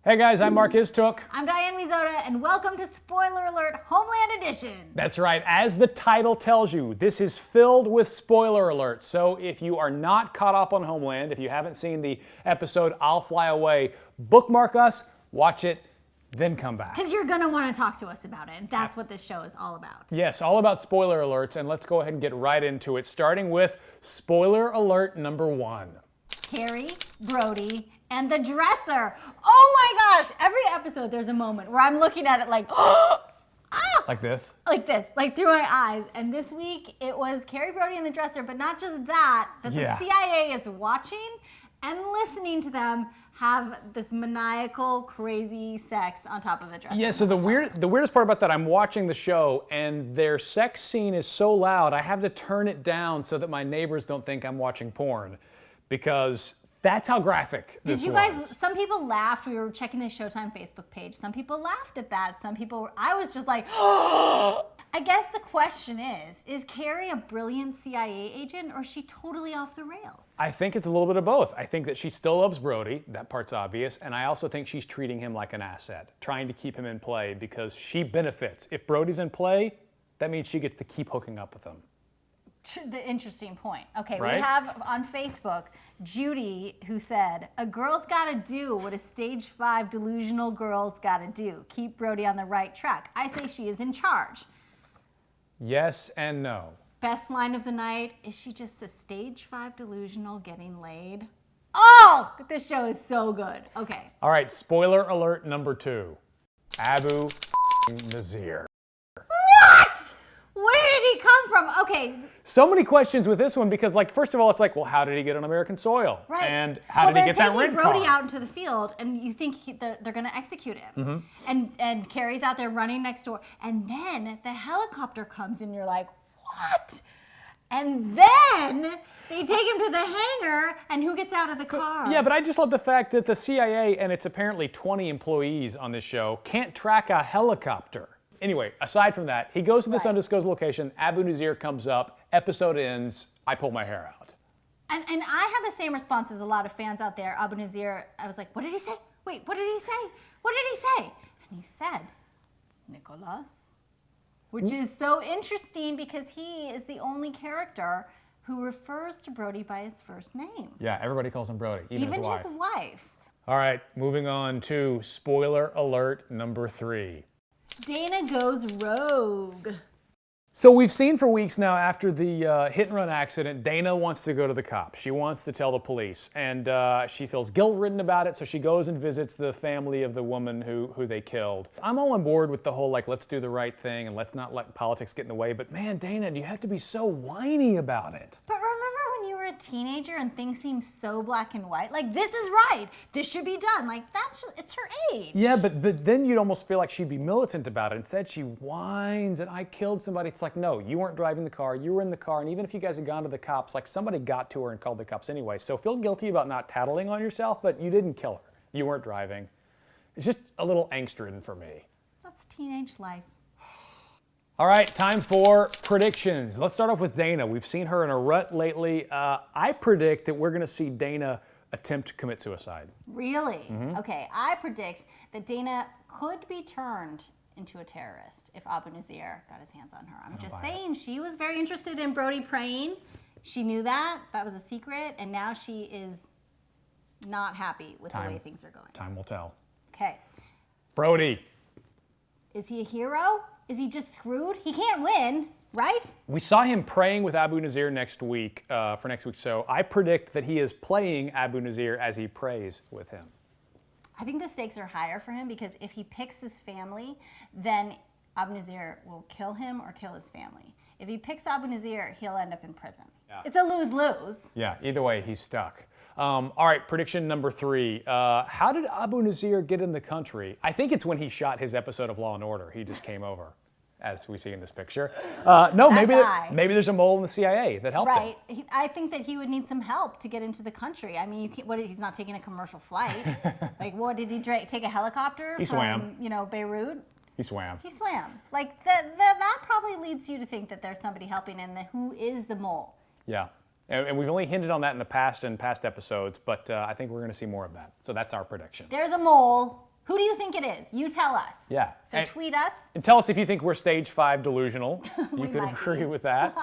Hey guys, I'm Marc Istook. I'm Diane Mizota, and welcome to Spoiler Alert Homeland Edition. That's right, as the title tells you, this is filled with spoiler alerts. So if you are not caught up on Homeland, if you haven't seen the episode I'll Fly Away, bookmark us, watch it, then come back. Because you're going to want to talk to us about it, and that's what this show is all about. Yes, all about spoiler alerts, and let's go ahead and get right into it, starting with spoiler alert number 1. Carrie, Brody, and the dresser. Oh my gosh! Every episode there's a moment where I'm looking at it like, Like this? like this, like through my eyes. And this week it was Carrie, Brody, and the dresser, but not just that, the CIA is watching and listening to them have this maniacal, crazy sex on top of a dresser. Yeah, so the weirdest part about that, I'm watching the show and their sex scene is so loud, I have to turn it down so that my neighbors don't think I'm watching porn, because that's how graphic this was. Did you guys, some people laughed, we were checking the Showtime Facebook page, some people laughed at that, some people, I was just like, I guess the question is Carrie a brilliant CIA agent, or is she totally off the rails? I think it's a little bit of both. I think that she still loves Brody, that part's obvious, and I also think she's treating him like an asset, trying to keep him in play because she benefits. If Brody's in play, that means she gets to keep hooking up with him. The interesting point. Okay, right? We have on Facebook Judy, who said, "A girl's gotta do what a stage 5 delusional girl's gotta do. Keep Brody on the right track. I say she is in charge." Yes and no. Best line of the night, is she just a stage 5 delusional getting laid? Oh, this show is so good. Okay. All right, spoiler alert number 2. Abu Nazir. What? Where did he come from? Okay. So many questions with this one because, like, first of all, it's like, well, how did he get on American soil? Right. And how did he get that rent car? They're taking Brody out into the field, and you think they're going to execute him. Mm-hmm. And Carrie's out there running next door, and then the helicopter comes, and you're like, what? And then they take him to the hangar, and who gets out of the car? Yeah, but I just love the fact that the CIA, and it's apparently 20 employees on this show, can't track a helicopter. Anyway, aside from that, he goes to this undisclosed location, Abu Nazir comes up, episode ends, I pull my hair out. And I have the same response as a lot of fans out there. Abu Nazir, I was like, what did he say? Wait, what did he say? What did he say? And he said, Nicholas. Which is so interesting because he is the only character who refers to Brody by his first name. Yeah, everybody calls him Brody, even his wife. All right, moving on to spoiler alert number 3. Dana goes rogue. So we've seen for weeks now after the hit and run accident, Dana wants to go to the cops. She wants to tell the police, and she feels guilt-ridden about it, so she goes and visits the family of the woman who they killed. I'm all on board with the whole, like, let's do the right thing and let's not let politics get in the way, but man, Dana, do you have to be so whiny about it? But remember when you were a teenager and things seemed so black and white? Like, this is right, this should be done. Like, it's her age. Yeah, but then you'd almost feel like she'd be militant about it. Instead, she whines and I killed somebody. It's like, no, you weren't driving the car, you were in the car, and even if you guys had gone to the cops, like, somebody got to her and called the cops anyway. So feel guilty about not tattling on yourself, but you didn't kill her. You weren't driving. It's just a little angst-ridden for me. That's teenage life. All right, time for predictions. Let's start off with Dana. We've seen her in a rut lately. I predict that we're going to see Dana attempt to commit suicide. Really? Mm-hmm. Okay, I predict that Dana could be turned into a terrorist if Abu Nazir got his hands on her. I'm just saying, she was very interested in Brody praying. She knew that was a secret, and now she is not happy with the way things are going. Time will tell. Okay. Brody. Is he a hero? Is he just screwed? He can't win, right? We saw him praying with Abu Nazir next week, for next week's show. I predict that he is playing Abu Nazir as he prays with him. I think the stakes are higher for him because if he picks his family, then Abu Nazir will kill him or kill his family. If he picks Abu Nazir, he'll end up in prison. Yeah. It's a lose-lose. Yeah, either way, he's stuck. All right, prediction number 3. How did Abu Nazir get in the country? I think it's when he shot his episode of Law & Order. He just came over, as we see in this picture. No, maybe there's a mole in the CIA that helped him. Right. I think that he would need some help to get into the country. I mean, he's not taking a commercial flight. Like, what, did he take a helicopter swam. Beirut? He swam. He swam. Like, that probably leads you to think that there's somebody helping, and who is the mole? Yeah. And we've only hinted on that in past episodes, but I think we're going to see more of that. So that's our prediction. There's a mole. Who do you think it is? You tell us. Yeah. So tweet us. And tell us if you think we're stage 5 delusional. You could might agree be. with that.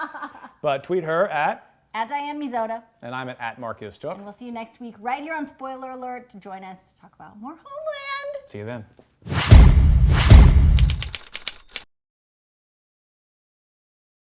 But tweet her at Diane Mizota. and I'm at Marc Istook. And we'll see you next week right here on Spoiler Alert to join us to talk about more Homeland. See you then.